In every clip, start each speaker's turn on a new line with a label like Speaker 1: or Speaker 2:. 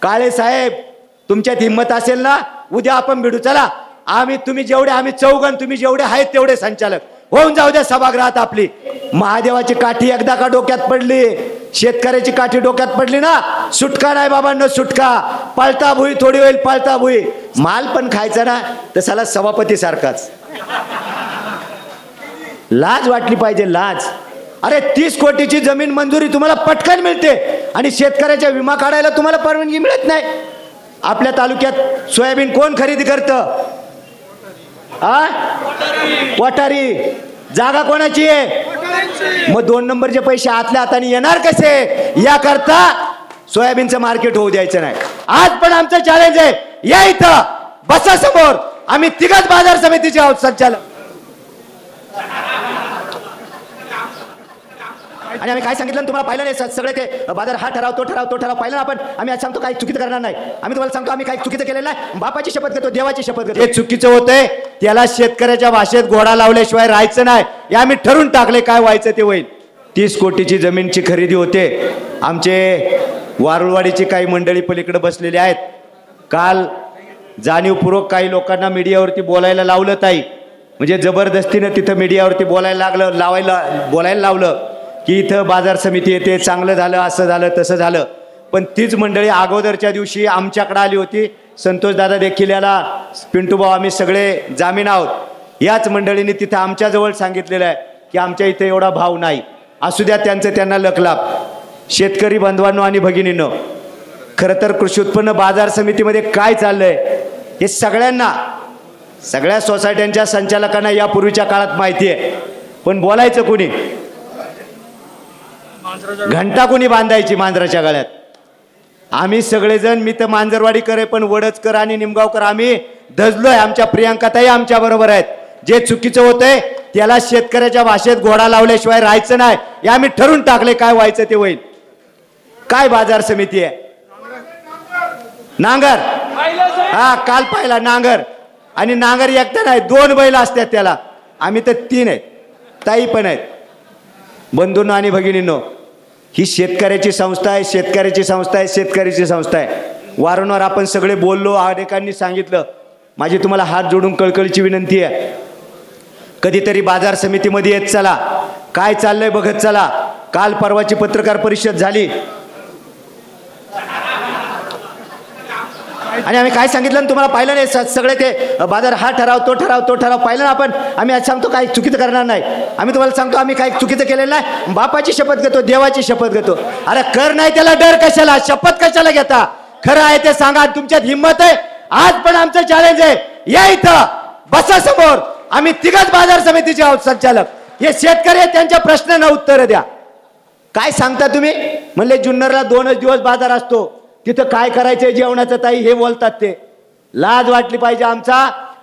Speaker 1: काळे साहेब तुमच्यात हिंमत असेल ना उद्या आपण भिडू चला. तुम्ही जेवढे आम्ही चौघण तुम्ही जेवढे आहेत तेवढे संचालक होऊन जाऊ द्या सभागृहात आपली. महादेवाची काठी एकदा का डोक्यात पडली शेतकऱ्याची काठी डोक्यात पडली ना सुटका नाही बाबांनो सुटका. पळता भुई थोडी होईल पळता भुई. माल पण खायचा ना तसाला सभापती सारखाच. लाज वाटली पाहिजे लाज. अरे 30 कोटीची जमीन मंजुरी तुम्हाला पटकन मिळते आणि शेतकऱ्याचा विमा काढायला तुम्हाला परवानगी मिळत नाही. आपल्या तालुक्यात सोयाबीन कोण खरेदी करतं? वाटारी. जागा कोणाची आहे? मग 2 नंबरचे पैसे आतल्या हाताने येणार कसे? याकरता सोयाबीनचं मार्केट होऊ द्यायचं नाही. आज पण आमचं चॅलेंज आहे या इथं बसा समोर. आम्ही तिघच बाजार समितीचे आहोत संचालक. आणि आम्ही काय सांगितलं तुम्हाला पाहिलं नाही सगळे ते बाजार हा ठराव तो ठराव पाहिलं आपण. आम्ही आज सांगतो काही चुकीचं करणार नाही. आम्ही तुम्हाला सांगतो आम्ही काही चुकीचं केलेलं नाही. बापाची शपथ घेतो देवाची शपथ घेतो. हे चुकीचं होतंय त्याला शेतकऱ्याच्या भाषेत घोडा लावल्याशिवाय राहायचं नाही. हे आम्ही ठरवून टाकले काय व्हायचं ते होईल. 30 कोटीची जमीनची खरेदी होते. आमचे वारुळवाडीची काही मंडळी पलीकडे बसलेली आहेत. काल जाणीवपूर्वक काही लोकांना मीडियावरती बोलायला लावलं ताई म्हणजे जबरदस्तीनं तिथं मीडियावरती बोलायला लावलं की इथं बाजार समिती येते चांगलं झालं असं झालं तसं झालं. पण तीच मंडळी अगोदरच्या दिवशी आमच्याकडे आली होती. संतोषदादा देखील याला पिंटूभाऊ आम्ही सगळे जामीन आहोत. याच मंडळीने तिथं आमच्याजवळ सांगितलेलं आहे की आमच्या इथं एवढा भाव नाही. असू द्या त्यांचं त्यांना लकलाप. शेतकरी बांधवांनो आणि भगिनींनो खरं तर कृषी उत्पन्न बाजार समितीमध्ये काय चाललंय हे सगळ्यांना सगळ्या सोसायट्यांच्या संचालकांना यापूर्वीच्या काळात माहिती आहे. पण बोलायचं कोणी? घंटा कोणी बांधायची मांजराच्या गळ्यात? आम्ही सगळेजण मी तर मांजरवाडीकर आहे पण वडचकर आणि निमगावकर आम्ही धजलोय. आमच्या प्रियांकाताई आमच्या बरोबर आहेत. जे चुकीचं होतंय त्याला शेतकऱ्याच्या भाषेत घोडा लावल्याशिवाय राहायचं नाही. हे आम्ही ठरवून टाकले काय व्हायचं ते होईल. काय बाजार समिती आहे? नांगर. हा काल पाहिला नांगर. आणि नांगर एकटा नाही 2 बैल असतात त्याला. आम्ही तर 3 आहेत. ताई पण आहेत. बंधूंनो आणि भगिनींनो ही शेतकऱ्याची संस्था आहे शेतकऱ्याची संस्था आहे. वारंवार आपण सगळे बोललो अनेकांनी सांगितलं. माझी तुम्हाला हात जोडून कळकळीची विनंती आहे कधीतरी बाजार समितीमध्ये येत चला. काय चाललंय बघत चला. काल परवाची पत्रकार परिषद झाली आणि आम्ही काय सांगितलं तुम्हाला पाहिलं नाही सगळे ते बाजार हा ठराव तो ठराव पाहिलं ना आपण. आम्ही आज सांगतो काही चुकीचं करणार नाही. आम्ही तुम्हाला सांगतो आम्ही काही चुकीचं केलेलं नाही. बापाची शपथ घेतो देवाची शपथ घेतो. अरे कर नाही त्याला डर कशाला शपथ कशाला घेता? खरं आहे ते सांगा. तुमच्यात हिंमत आहे. आज पण आमचं चॅलेंज आहे या इथं बसा समोर. आम्ही तिघच बाजार समितीचे आहोत संचालक. हे शेतकरी त्यांच्या प्रश्नांना उत्तर द्या. काय सांगता तुम्ही? म्हणले जुन्नरला 2च दिवस बाजार असतो तिथं काय करायचंय जेवणाचं ताई हे बोलतात ते. लाज वाटली पाहिजे. आमचा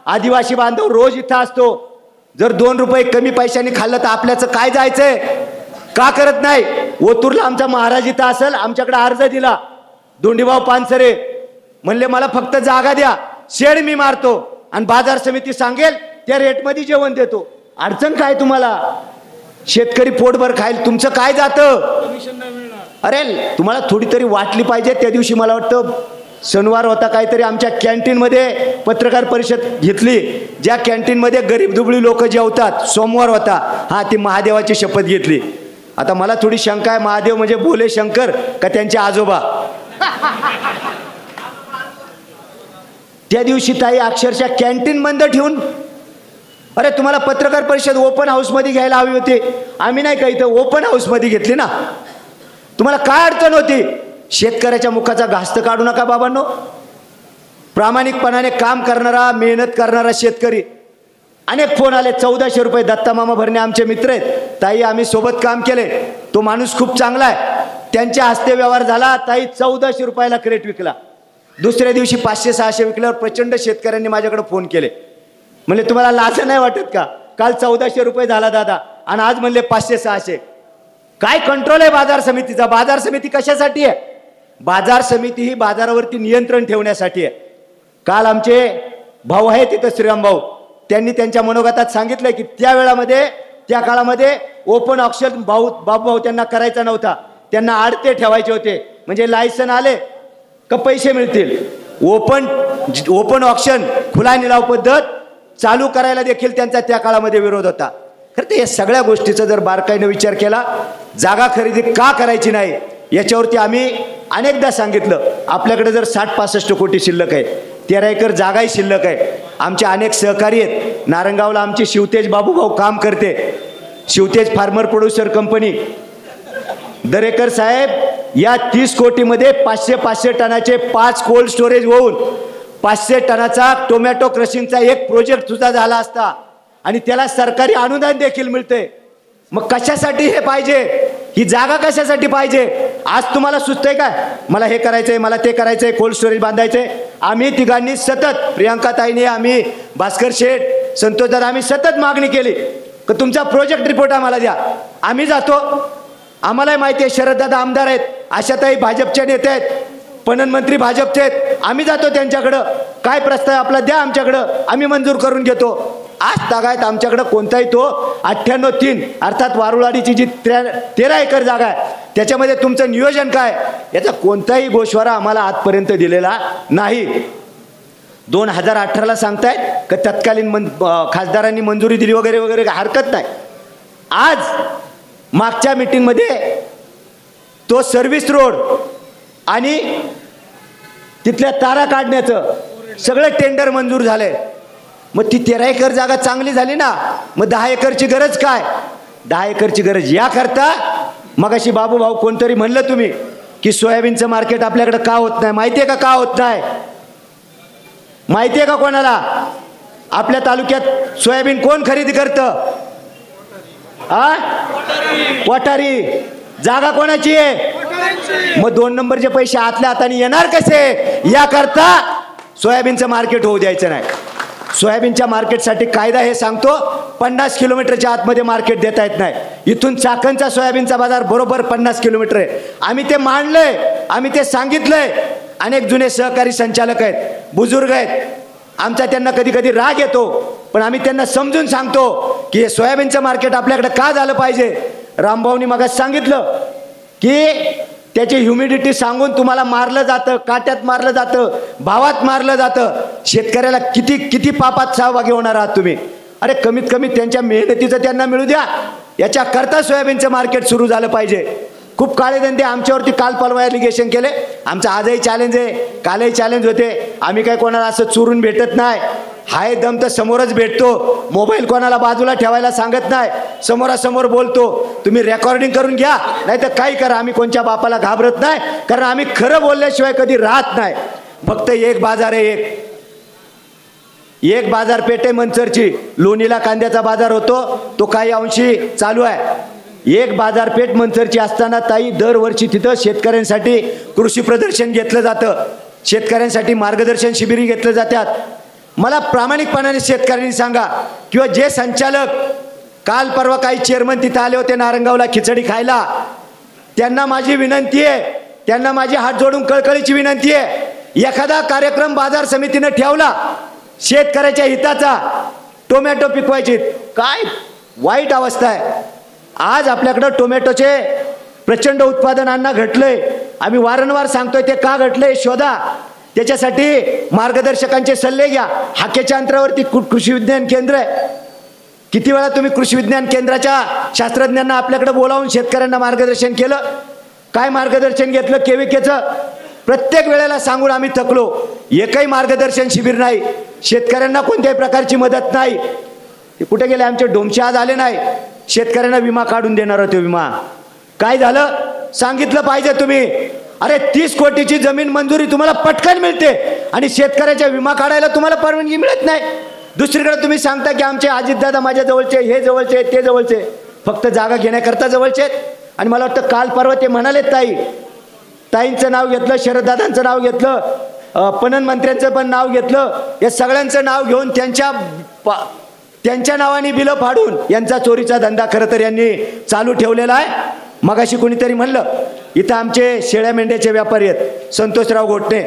Speaker 1: आदिवासी बांधव रोज इथं असतो. जर 2 रुपये कमी पैशाने खाल्लं तर आपल्याचं काय जायचंय? का करत नाही? ओतूरला आमचा महाराज इथं असेल आमच्याकडे अर्ज दिला. दोंडीभाऊ पानसरे म्हणले मला फक्त जागा द्या शेड मी मारतो आणि बाजार समिती सांगेल त्या रेटमध्ये जेवण देतो. अडचण काय तुम्हाला? शेतकरी पोटभर खाईल तुमचं काय जातं? अरे तुम्हाला थोडी तरी वाटली पाहिजे. त्या दिवशी मला वाटतं शनिवार होता काहीतरी आमच्या कॅन्टीनमध्ये पत्रकार परिषद घेतली. ज्या कॅन्टीनमध्ये गरीब दुबळी लोक जेवतात सोमवार होता. हा ती महादेवाची शपथ घेतली. आता मला थोडी शंका आहे महादेव म्हणजे बोले शंकर का त्यांचे आजोबा? त्या दिवशी ताई अक्षरशः कॅन्टीन बंद ठेवून अरे तुम्हाला पत्रकार परिषद ओपन हाऊसमध्ये घ्यायला हवी होती. आम्ही नाही का इथं ओपन हाऊसमध्ये घेतली ना. तुम्हाला काय अडचण होती? शेतकऱ्याच्या मुखाचा घास काढू नका बाबांनो. प्रामाणिकपणाने काम करणारा मेहनत करणारा शेतकरी. अनेक फोन आले 1400 रुपये. दत्ता मामा भरणे आमचे मित्र आहेत. ताई आम्ही सोबत काम केले. तो माणूस खूप चांगला आहे. त्यांच्या हस्ते व्यवहार झाला. ताई 1400 रुपयाला क्रेट विकला. दुसऱ्या दिवशी 500-600 विकल्यावर प्रचंड शेतकऱ्यांनी माझ्याकडे फोन केले. म्हणले तुम्हाला लाज नाही वाटत का? काल 1400 रुपये झाला दादा आणि आज म्हणले 500-600. काय कंट्रोल आहे बाजार समितीचा? बाजार समिती कशासाठी आहे? बाजार समिती ही बाजारावरती नियंत्रण ठेवण्यासाठी आहे. काल आमचे भाऊ आहेत तिथं श्रीराम भाऊ त्यांनी त्यांच्या मनोगतात सांगितलं की त्या वेळामध्ये त्या काळामध्ये ओपन ऑक्शन बाबू त्यांना करायचा नव्हता. त्यांना आडते ठेवायचे होते. म्हणजे लायसन आले का पैसे मिळतील? ओपन ऑक्शन, खुला निलाव पद्धत चालू करायला देखील त्यांचा त्या काळामध्ये विरोध होता. खरं तर या सगळ्या गोष्टीचा जर बारकाईने विचार केला, जागा खरेदी का करायची नाही याच्यावरती आम्ही अनेकदा सांगितलं. आपल्याकडे जर 60-65 कोटी शिल्लक आहे, 13 एकर जागाही शिल्लक आहे. आमचे अनेक सहकारी आहेत. नारंगावला आमची शिवतेज बाबूभाऊ काम करते, Shivtej farmer producer company. Darekar साहेब, या 30 कोटीमध्ये 500 टनाचे 5 कोल्ड स्टोरेज होऊन 500 टनाचा टोमॅटो क्रशिंगचा एक प्रोजेक्ट सुद्धा झाला असता आणि त्याला सरकारी अनुदान देखील मिळते. मग कशासाठी हे पाहिजे? ही जागा कशासाठी पाहिजे? आज तुम्हाला सुचतंय काय मला हे करायचंय, मला ते करायचंय, कोल्ड स्टोरेज बांधायचंय? आम्ही तिघांनी सतत, प्रियांका ताईने, आम्ही, भास्कर शेठ, संतोष दादा, आम्ही सतत मागणी केली की तुमचा प्रोजेक्ट रिपोर्ट आम्हाला द्या. आम्ही जातो, आम्हालाही माहिती आहे शरद दादा आमदार आहेत, आशाताई भाजपच्या नेते आहेत, पणन मंत्री भाजपचे आहेत. आम्ही जातो त्यांच्याकडं, काय प्रस्ताव आपला द्या आमच्याकडं, आम्ही मंजूर करून घेतो. आज तागायत आमच्याकडं कोणताही तो 98-3 अर्थात वारुळवाडीची जी 13 एकर जागा आहे त्याच्यामध्ये तुमचं नियोजन काय याचा कोणताही गोषवारा आम्हाला आजपर्यंत दिलेला नाही. 2018ला सांगतायत की तत्कालीन खासदारांनी मंजुरी दिली वगैरे वगैरे, हरकत नाही. आज मागच्या मीटिंगमध्ये तो सर्व्हिस रोड आणि तिथल्या तारा काढण्याचं सगळं टेंडर मंजूर झालंय. मग ती 13 एकर जागा चांगली झाली ना, मग 10 एकरची गरज काय? 10 एकरची गरज याकरता, मगाशी बाबूभाऊ कोणतरी म्हणलं तुम्ही की सोयाबीनचं मार्केट आपल्याकडे का होत नाही? माहितीये का होत नाही? माहितीये का कोणाला? आपल्या तालुक्यात सोयाबीन कोण खरेदी करतं? कोठारी. जागा कोणाची आहे? मग 2 नंबरचे पैसे आतल्या हाताने येणार कसे? याकरता सोयाबीनचं मार्केट होऊ द्यायचं नाही. सोयाबीनच्या मार्केटसाठी कायदा हे सांगतो 50 किलोमीटरच्या आतमध्ये मार्केट देता येत नाही. इथून चाकणचा सोयाबीनचा बाजार बरोबर 50 किलोमीटर आहे. आम्ही ते मांडलंय, आम्ही ते सांगितलंय. अनेक जुने सहकारी संचालक आहेत, बुजुर्ग आहेत, आमचा त्यांना कधी कधी राग येतो, पण आम्ही त्यांना समजून सांगतो की हे सोयाबीनचं मार्केट आपल्याकडे का झालं पाहिजे. रामभाऊनी मग सांगितलं की त्याची ह्युमिडिटी सांगून तुम्हाला मारलं जातं, काट्यात मारलं जातं, भावात मारलं जातं. शेतकऱ्याला किती किती पापात सहभागी होणार आहात तुम्ही? अरे कमीत कमी त्यांच्या मेहनतीचं त्यांना मिळू द्या. याच्याकरता सोयाबीनचं मार्केट सुरू झालं पाहिजे. खूप काळे धंदे आमच्यावरती काल परवा एलिगेशन केले. आमचं आजही चॅलेंज आहे, कालही चॅलेंज होते. आम्ही काय कोणाला असं चुरून भेटत नाही. हाय दम तर समोरच भेटतो. मोबाईल कोणाला बाजूला ठेवायला सांगत नाही, समोरासमोर बोलतो. तुम्ही रेकॉर्डिंग करून घ्या, नाही तर काही करा. आम्ही कोणत्या बापाला घाबरत नाही, कारण आम्ही खरं बोलल्याशिवाय कधी राहत नाही. फक्त एक बाजार आहे, एक बाजारपेठ आहे मंचरची. लोणीला कांद्याचा बाजार होतो, तो काही अंशी चालू आहे. एक बाजारपेठ मंचरची असताना ताई दरवर्षी तिथं शेतकऱ्यांसाठी कृषी प्रदर्शन घेतलं जातं, शेतकऱ्यांसाठी मार्गदर्शन शिबिरी घेतलं जातात. मला प्रामाणिकपणाने शेतकऱ्यांनी सांगा, किंवा जे संचालक काल परवा काही चेअरमन तिथं आले होते नारंगावला खिचडी खायला, त्यांना माझी विनंती आहे, त्यांना माझी हात जोडून कळकळीची विनंती आहे, एखादा कार्यक्रम बाजार समितीने ठेवला शेतकऱ्याच्या हिताचा, टोमॅटो पिकवायची, काय वाईट अवस्था आहे. आज आपल्याकडं टोमॅटोचे प्रचंड उत्पादन अण्णा घटलंय. आम्ही वारंवार सांगतोय ते का घटलंय शोधा. त्याच्यासाठी मार्गदर्शकांचे सल्ले घ्या. हाकेच्या अंतरावरती कृषी विज्ञान केंद्र आहे. किती वेळा तुम्ही कृषी विज्ञान केंद्राच्या शास्त्रज्ञांना आपल्याकडे बोलावून शेतकऱ्यांना मार्गदर्शन केलं? काय मार्गदर्शन घेतलं केविकेचं? प्रत्येक वेळेला सांगून आम्ही थकलो. एकही मार्गदर्शन शिबिर नाही, शेतकऱ्यांना कोणत्याही प्रकारची मदत नाही. ते कुठे गेले आमचे डोमचे? आज आले नाही. शेतकऱ्यांना विमा काढून देणार होते. विमा काय झालं सांगितलं पाहिजे तुम्ही. अरे 30 कोटीची जमीन मंजुरी तुम्हाला पटकन मिळते आणि शेतकऱ्याच्या विमा काढायला तुम्हाला परवानगी मिळत नाही. दुसरीकडे तुम्ही सांगता की आमचे अजितदादा माझ्या जवळचे, हे जवळचे, ते जवळचे, फक्त जागा घेण्याकरता जवळचे. आणि मला वाटतं काल परवा ते म्हणाले, ताईंचं नाव घेतलं, शरददादांचं नाव घेतलं, पणन मंत्र्यांचं पण नाव घेतलं. या सगळ्यांचं नाव घेऊन त्यांच्या नावाने बिलं फाडून यांचा चोरीचा धंदा खरं तर यांनी चालू ठेवलेला आहे. मगाशी कोणीतरी म्हणलं इथं आमचे शेळ्या मेंढ्याचे व्यापारी आहेत, संतोषराव घोटणे.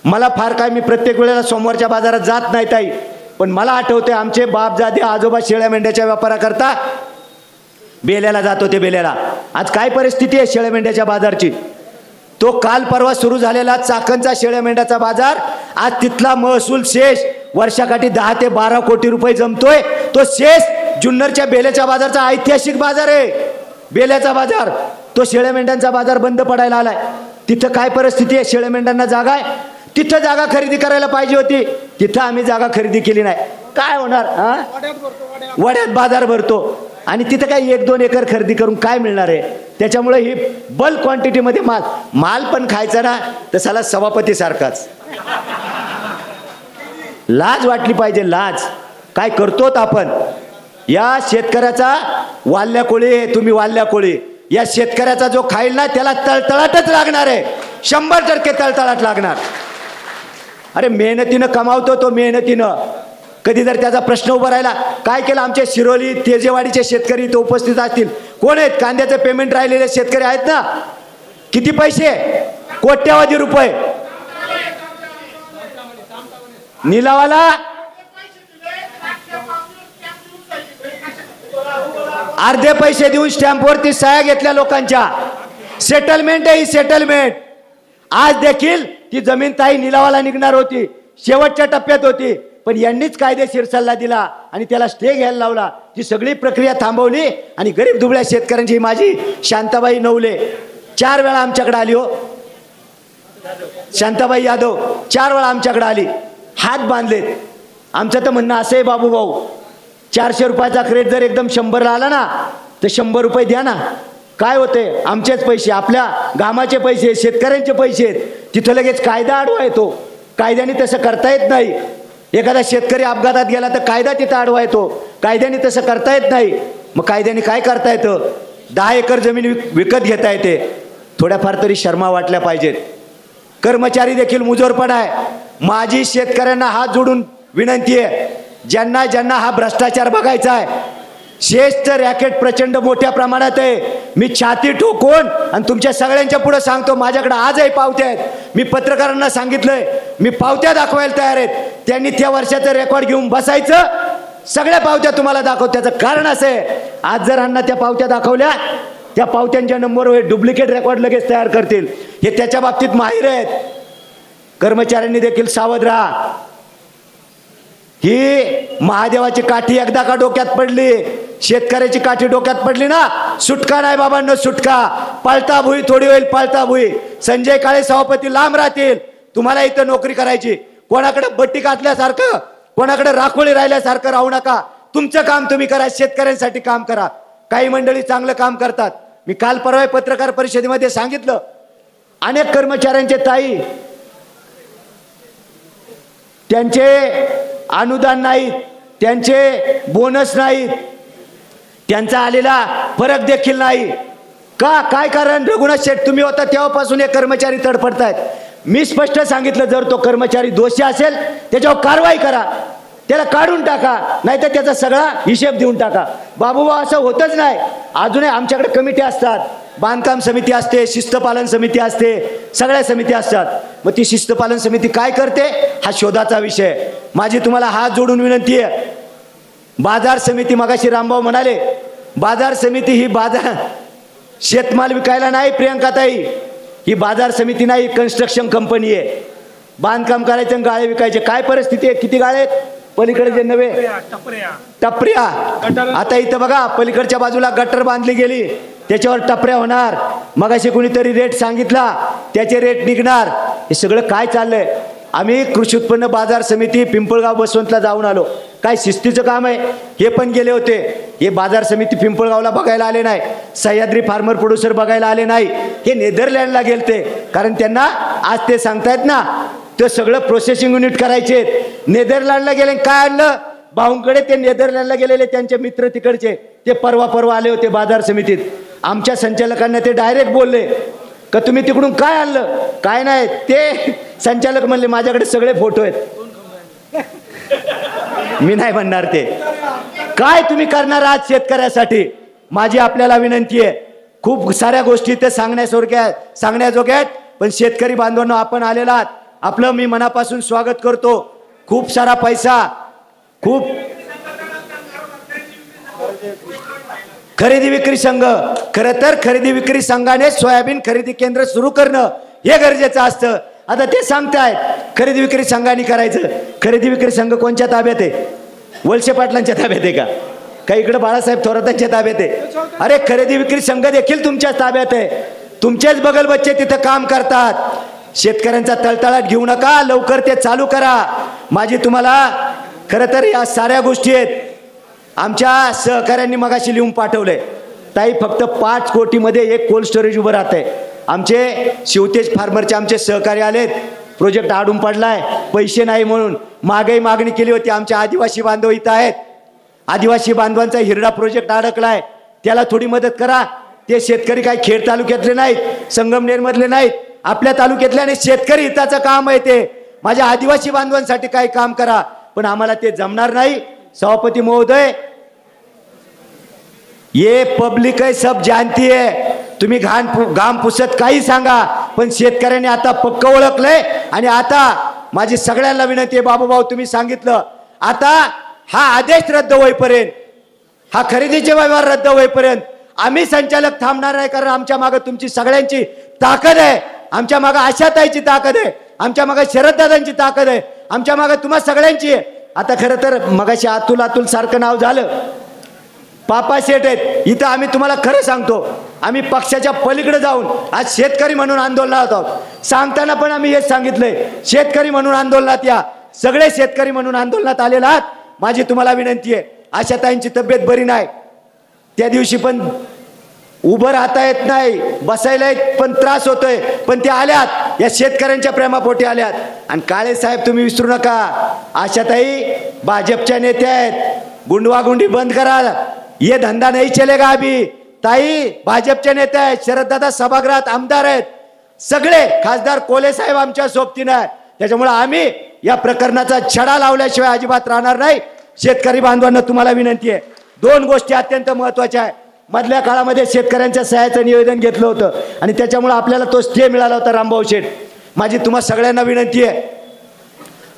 Speaker 1: मला फार काय, मी प्रत्येक वेळेला सोमवारच्या बाजारात जात नाही ताई, पण मला आठवते आमचे बापजादे आजोबा शेळ्या मेंढ्याच्या व्यापाराकरता बेल्याला जात होते. बेल्याला आज काय परिस्थिती आहे शेळ्या मेंढ्याच्या बाजारची? तो काल परवा सुरू झालेला चाकणचा शेळ्या मेंढ्याचा बाजार, आज तिथला महसूल शेष वर्षाकाठी 10 ते 12 कोटी रुपये जमतोय. तो शेष जुन्नरच्या बेल्याच्या बाजारचा ऐतिहासिक बाजार आहे. बेल्याचा बाजार, तो शेळ्या मेंढ्यांचा बाजार बंद पडायला आलाय. तिथं काय परिस्थिती आहे? शेळ्या मेंढ्यांना जागा आहे, तिथं जागा खरेदी करायला पाहिजे होती, तिथं आम्ही जागा खरेदी केली नाही. काय होणार? वड्यात बाजार भरतो आणि तिथं काही 1-2 एकर खरेदी करून काय मिळणार आहे? त्याच्यामुळे ही बल्क क्वांटिटीमध्ये माल पण खायचा ना तर साला सभापती सारखाच. लाज वाटली पाहिजे, लाज. काय करतोत आपण? या शेतकऱ्याचा वाल्ल्या कोळी, तुम्ही वाल्ल्या कोळी, या शेतकऱ्याचा जो खाईल ना त्याला तळतळाटच लागणार आहे, 100% तळतळाट लागणार. अरे मेहनतीनं कमावतो तो, मेहनतीनं. कधी जर त्याचा प्रश्न उभा राहिला, काय केलं? आमचे शिरोली तेजेवाडीचे शेतकरी तो उपस्थित असतील. कोण आहेत? कांद्याचं पेमेंट राहिलेले शेतकरी आहेत ना. किती पैसे? कोट्यावधी रुपये. निलावाला अर्धे पैसे देऊन स्टॅम्पवरती सह्या घेतल्या लोकांच्या. सेटलमेंट आहे ही, सेटलमेंट. आज देखील ती जमीन ताई निलावाला निघणार होती, शेवटच्या टप्प्यात होती, पण यांनीच कायदेशीर सल्ला दिला आणि त्याला स्टे घ्यायला लावला. ती सगळी प्रक्रिया थांबवली आणि गरीब दुबळ्या शेतकऱ्यांची माझी शांताबाई नवले 4 वेळा आमच्याकडे आली. हो, शांताबाई यादव 4 वेळा आमच्याकडे आली, हात बांधलेत. आमचं तर म्हणणं असं आहे बाबू भाऊ, 400 रुपयाचा क्रेट जर एकदम 100ला आला ना तर 100 रुपये द्या ना. काय होते? आमचेच पैसे, आपल्या घामाचे पैसे, शेतकऱ्यांचे पैसे आहेत. तिथं लगेच कायदा आडवा येतो. कायद्याने तसं करता येत नाही. एखादा शेतकरी अपघातात गेला तर कायदा तिथं आडवा येतो. कायद्याने तसं करता येत नाही. मग कायद्याने काय करता येतं? 10 एकर जमीन विकत घेता येते. थोड्याफार तरी शर्मा वाटल्या पाहिजेत. कर्मचारी देखील मुजोरपणा आहे. माझी शेतकऱ्यांना हात जोडून विनंती आहे, ज्यांना ज्यांना हा भ्रष्टाचार बघायचा आहे, शेषचं रॅकेट प्रचंड मोठ्या प्रमाणात आहे. मी छाती ठोकून आणि तुमच्या सगळ्यांच्या पुढे सांगतो, माझ्याकडे आजही पावत्या आहेत. मी पत्रकारांना सांगितलंय, मी पावत्या दाखवायला तयार आहेत. त्यांनी त्या वर्षाचं रेकॉर्ड घेऊन बसायचं. सगळ्या पावत्या तुम्हाला दाखव. त्याचं कारण असं आहे, आज जर अण्णा त्या पावत्या दाखवल्या, त्या पावत्यांच्या नंबरवर डुप्लिकेट रेकॉर्ड लगेच तयार करतील. हे त्याच्या बाबतीत माहिर आहेत. कर्मचाऱ्यांनी देखील सावध राहा. ही महादेवाची काठी एकदा का डोक्यात पडली, शेतकऱ्याची काठी डोक्यात पडली ना, सुटका नाही बाबांनो, सुटका. पळता भुई थोडी होईल, पळता भुई. संजय काळे सभापती लांब राहतील. तुम्हाला इथं नोकरी करायची. कोणाकडे बट्टी घातल्यासारखं, कोणाकडे राखोळी राहिल्यासारखं राहू नका. तुमचं काम तुम्ही करा, शेतकऱ्यांसाठी काम करा. काही मंडळी चांगलं काम करतात. मी काल परवा पत्रकार परिषदेमध्ये सांगितलं, अनेक कर्मचाऱ्यांचे ताई, त्यांचे अनुदान नाहीत, त्यांचे बोनस नाहीत, त्यांचा आलेला फरक देखील नाही. का? काय कारण? रघुनाथ शेठ तुम्ही होता तेव्हापासून हे कर्मचारी तडफडतायत. मी स्पष्ट सांगितलं, जर तो कर्मचारी दोषी असेल त्याच्यावर कारवाई करा, त्याला काढून टाका, नाहीतर त्याचा सगळा हिशेब देऊन टाका. बाबूबा असं होतच नाही. अजूनही आमच्याकडे कमिटी असतात, बांधकाम समिती असते, शिस्तपालन समिती असते, सगळ्या समिती असतात. मग ती शिस्तपालन समिती काय करते हा शोधाचा विषय. माझी तुम्हाला हात जोडून विनंती आहे, बाजार समिती, मगाशी रामभाऊ म्हणाले बाजार समिती ही बाजार शेतमाल विकायला नाही प्रियंकाताई, ही बाजार समिती नाही, कन्स्ट्रक्शन कंपनी आहे. बांधकाम करायचं आणि गाळे विकायचे. काय परिस्थिती आहे? किती गाळे आहेत पलीकडे जे नवे टपऱ्या. आता इथं बघा पलीकडच्या बाजूला गटर बांधली गेली, त्याच्यावर टपऱ्या होणार. मगाशी कोणीतरी रेट सांगितला, त्याचे रेट निघणार. हे सगळं काय चाललंय? आम्ही कृषी उत्पन्न बाजार समिती पिंपळगाव बसवंतला जाऊन आलो. काय शिस्तीचं काम आहे. हे पण गेले होते. हे बाजार समिती पिंपळगावला बघायला आले नाही, सह्याद्री फार्मर प्रोड्युसर बघायला आले नाही, हे नेदरलँडला गेलते. कारण त्यांना आज ते सांगतायत ना, ते सगळं प्रोसेसिंग युनिट करायचे. नेदरलँडला गेले, काय आणलं भाऊंकडे? ते नेदरलँडला गेलेले त्यांचे मित्र तिकडचे, ते परवा आले होते बाजार समितीत. आमच्या संचालकांना ते डायरेक्ट बोलले का तुम्ही तिकडून काय आणलं? काय नाही. ते संचालक म्हणले माझ्याकडे सगळे फोटो आहेत. मी नाही म्हणणार ते. काय तुम्ही करणार आज शेतकऱ्यासाठी? माझी आपल्याला विनंती आहे. खूप साऱ्या गोष्टी ते सांगण्याजोग्या आहेत, पण शेतकरी बांधवांनो आपण आलेला आहात, आपलं मी मनापासून स्वागत करतो. खूप सारा पैसा, खूप खरेदी विक्री संघ, खरं तर खरेदी विक्री संघाने सोयाबीन खरेदी केंद्र सुरू करणं हे गरजेचं असतं. आता ते सांगतायत खरेदी विक्री संघाने करायचं. खरेदी विक्री संघ कोणच्या ताब्यात आहे? वळसे पाटलांच्या ताब्यात आहे का? काही इकडे बाळासाहेब थोरातांच्या ताब्यात आहे? अरे खरेदी विक्री संघ देखील तुमच्या ताब्यात आहे. तुमचेच बगल बच्चे तिथं काम करतात. शेतकऱ्यांचा तळतळाट घेऊ नका, लवकर ते चालू करा. माझी तुम्हाला खरं तर या साऱ्या गोष्टी आहेत. आमच्या सहकाऱ्यांनी मगाशी लिहून पाठवलंय, ताई फक्त 5 कोटीमध्ये एक कोल्ड स्टोरेज उभं राहतंय. आमचे शिवतेज फार्मरचे आमचे सहकारी आलेत, प्रोजेक्ट आडून पडलाय, पैसे नाही म्हणून मागही मागणी केली होती. आमचे आदिवासी बांधव इथं आहेत, आदिवासी बांधवांचा हिरडा प्रोजेक्ट अडकलाय, त्याला थोडी मदत करा. ते शेतकरी काही खेड तालुक्यातले नाहीत, संगमनेरमधले नाहीत, आपल्या तालुक्यातले आणि शेतकरी हिताचं काम आहे ते. माझ्या आदिवासी बांधवांसाठी काही काम करा. पण आम्हाला ते जमणार नाही. सभापती महोदय, ये पब्लिक है, सब जानती है. तुम्ही घाम पुसत काही सांगा, पण शेतकऱ्यांनी आता पक्क ओळखलंय. आणि आता माझी सगळ्यांना विनंती आहे, बाबूभाऊ तुम्ही सांगितलं, आता हा आदेश रद्द होईपर्यंत, हा खरेदीचे व्यवहार रद्द होईपर्यंत आम्ही संचालक थांबणार नाही. कारण आमच्या मागे तुमची सगळ्यांची ताकद आहे, आमच्या मागे आशाताईची ताकद आहे, आमच्या मागे शरददादांची ताकद आहे, आमच्या मागे तुम्हा सगळ्यांची आहे. आता खरं तर मगाशी अतुल सारखं नाव झालं, पापा शेठ आहेत इथं. आम्ही तुम्हाला खरं सांगतो, आम्ही पक्षाच्या पलीकडे जाऊन आज शेतकरी म्हणून आंदोलनात आहोत. सांगताना पण आम्ही हेच सांगितलंय, शेतकरी म्हणून आंदोलनात या. सगळे शेतकरी म्हणून आंदोलनात आलेला आहात. माझी तुम्हाला विनंती आहे, आशाताईंची तब्येत बरी नाही, त्या दिवशी पण उभं राहता येत नाही, बसायला पण त्रास होतोय, पण ते आल्यात या शेतकऱ्यांच्या प्रेमापोटी आल्यात. आणि काळे साहेब तुम्ही विसरू नका, आशाताई भाजपच्या नेत्या आहेत, गुंडवागुंडी बंद करा, ये धंदा नाही चलेगा अभी. ताई भाजपच्या नेत्या आहेत, शरददादा सभागृहात आमदार आहेत, सगळे खासदार कोले साहेब आमच्या सोबतीनं आहे. त्याच्यामुळे आम्ही या प्रकरणाचा छडा लावल्याशिवाय अजिबात राहणार नाही. शेतकरी बांधवांना तुम्हाला विनंती आहे, 2 गोष्टी अत्यंत महत्वाच्या आहेत. मधल्या काळामध्ये शेतकऱ्यांच्या सहाय्याचं निवेदन घेतलं होतं आणि त्याच्यामुळे आपल्याला तो स्टे मिळाला होता रामभाऊ शेठ. माझी तुम्हा सगळ्यांना विनंती आहे,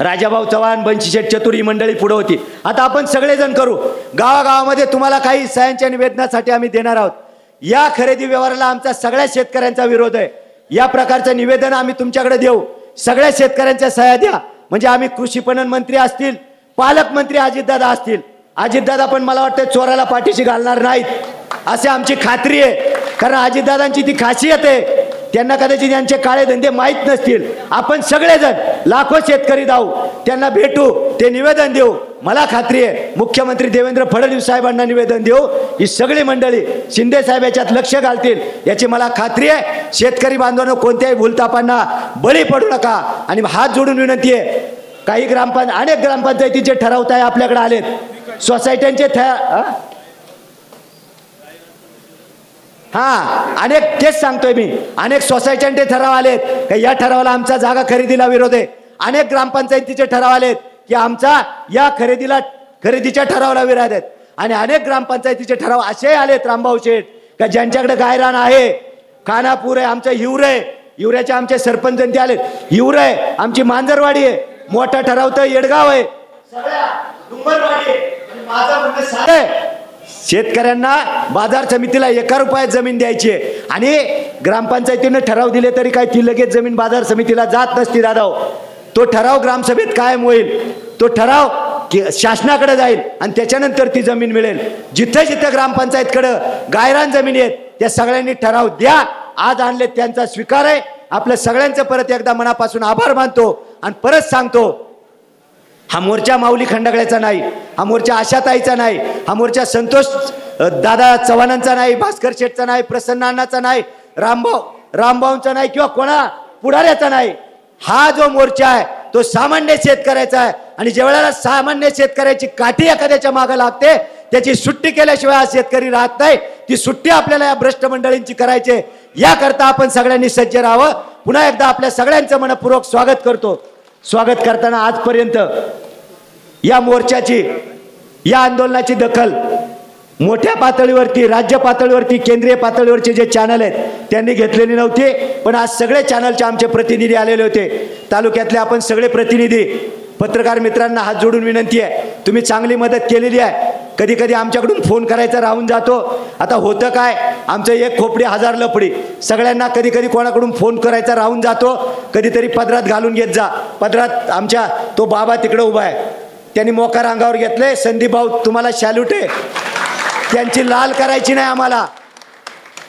Speaker 1: राजाभाऊ चव्हाण, बंशी शेठ चतुर ही मंडळी पुढे होती, आता आपण सगळेजण करू. गावागावामध्ये तुम्हाला काही सहाय्यांच्या निवेदनासाठी आम्ही देणार आहोत. या खरेदी व्यवहाराला आमचा सगळ्या शेतकऱ्यांचा विरोध आहे. या प्रकारचं निवेदन आम्ही तुमच्याकडे देऊ, सगळ्या शेतकऱ्यांच्या सहाय्या द्या. म्हणजे आम्ही कृषी पणन मंत्री असतील, पालकमंत्री अजितदादा असतील, अजितदादा पण मला वाटतं चोराला पाठीशी घालणार नाहीत असे आमची खात्री आहे. कारण अजितदादांची ती खासियत आहे, त्यांना कदाचित यांचे काळे धंदे माहीत नसतील. आपण सगळेजण लाखो शेतकरी जाऊ, त्यांना भेटू, ते निवेदन देऊ. मला खात्री आहे मुख्यमंत्री देवेंद्र फडणवीस साहेबांना निवेदन देऊ, ही सगळी मंडळी शिंदे साहेब याच्यात लक्ष घालतील याची मला खात्री आहे. शेतकरी बांधवांनो, कोणत्याही भूलतापांना बळी पडू नका. आणि हात जोडून विनंती आहे, काही अनेक ग्रामपंचायतीचे ठराव आहे आपल्याकडे आलेत, सोसायट्यांचे अनेक, तेच सांगतोय मी, अनेक सोसायट्यांचे ठराव आलेत की या ठरावाला आमचा जागा खरेदीला विरोध आहे. अनेक ग्रामपंचायतीचे ठराव आलेत की आमचा या खरेदीच्या ठरावाला विरोध आहेत. आणि अनेक ग्रामपंचायतीचे ठराव असे आलेत रामभाऊ शेठ का ज्यांच्याकडे गायरान आहे, खानापूर आहे, आमचं हिवऱ्याचे आमचे सरपंच ते आलेत, हिवर आहे, आमची मांजरवाडी आहे, मोठा ठराव तर येडगाव आहे, शेतकऱ्यांना बाजार समितीला 1 रुपयात जमीन द्यायची आहे. आणि ग्रामपंचायतीने ठराव दिले तरी काय ती लगेच जमीन बाजार समितीला जात नसती दादा. तो ठराव ग्रामसभेत कायम होईल, तो ठराव शासनाकडे जाईल आणि त्याच्यानंतर ती जमीन मिळेल. जिथे जिथे ग्रामपंचायतकडे गायरान जमीन आहेत त्या सगळ्यांनी ठराव द्या. आज आणले त्यांचा स्वीकार आहे. आपल्या सगळ्यांचं परत एकदा मनापासून आभार मानतो आणि परत सांगतो, हा मोर्चा माऊली खंडागळ्याचा नाही, हा मोर्चा आशाताईचा नाही, हा मोर्चा संतोष दादा चव्हाणांचा नाही, भास्कर शेठचा नाही, प्रसन्न अण्णाचा नाही, रामभाऊंचा नाही किंवा कोणा पुढाऱ्याचा नाही. हा जो मोर्चा आहे तो सामान्य शेतकऱ्याचा आहे. आणि ज्यावेळेला सामान्य शेतकऱ्याची काठी एखाद्याच्या मागे लागते, त्याची सुट्टी केल्याशिवाय हा शेतकरी राहत नाही. ती सुट्टी आपल्याला या भ्रष्ट मंडळींची करायची, याकरता आपण सगळ्यांनी सज्ज राहावं. पुन्हा एकदा आपल्या सगळ्यांचं मनपूर्वक स्वागत करतो. स्वागत करताना आजपर्यंत या मोर्चाची, या आंदोलनाची दखल मोठ्या पातळीवरती, राज्य पातळीवरती, केंद्रीय पातळीवरचे जे चॅनल आहेत त्यांनी घेतलेली नव्हती. पण आज सगळे चॅनलचे आमचे प्रतिनिधी आलेले होते. तालुक्यातले आपण सगळे प्रतिनिधी, पत्रकार मित्रांना हात जोडून विनंती आहे, तुम्ही चांगली मदत केलेली आहे. कधी कधी आमच्याकडून फोन करायचा राहून जातो. आता होतं काय, आमचं एक खोपडी 1000 लफडी. सगळ्यांना कधी कधी कोणाकडून फोन करायचा राहून जातो. कधीतरी पदरात घालून घेत जा. पदरात आमच्या तो बाबा तिकडे उभा आहे, त्यांनी मोकार अंगावर घेतले. संदीप भाऊ तुम्हाला सॅल्यूट आहे. त्यांची लाल करायची नाही आम्हाला.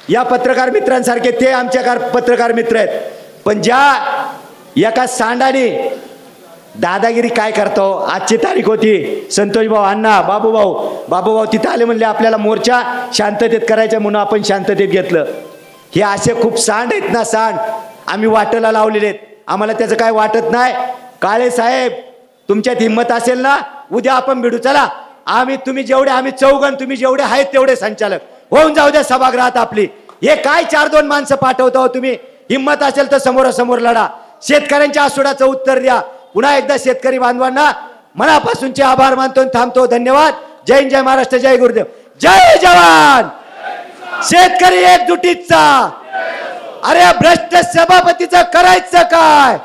Speaker 1: या पत्रकार मित्रांसारखे ते आमच्या पत्रकार मित्र आहेत. पण ज्या एका सांडाने दादागिरी काय करतो. आजची तारीख होती, संतोष भाऊ, अण्णा, बाबूभाऊ तिथं आले, म्हणले आपल्याला मोर्चा शांततेत करायचा म्हणून आपण शांततेत घेतलं. हे असे खूप सांड आहेत ना, सांड आम्ही वाटेला लावलेले आहेत. आम्हाला त्याचं काय वाटत नाही. काळे साहेब तुमच्यात हिंमत असेल ना, उद्या आपण भिडू. चला तुम्ही जेवढे, आम्ही चौघण, तुम्ही जेवढे आहेत तेवढे संचालक होऊन जाऊ द्या सभागृहात आपली. हे काय 4-2 माणसं पाठवता हो तुम्ही. हिंमत असेल तर समोरासमोर लढा. शेतकऱ्यांच्या आसुडाचं उत्तर द्या. पुन्हा एकदा शेतकरी बांधवांना मनापासूनचे आभार मानतो. थांबतो. धन्यवाद. जय हिंद, जय महाराष्ट्र, जय गुरुदेव, जय जवान. शेतकरी एकजुटीचा. अरे भ्रष्ट सभापतीचं करायचं काय.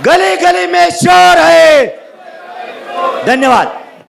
Speaker 1: गली गली में शोर है. धन्यवाद.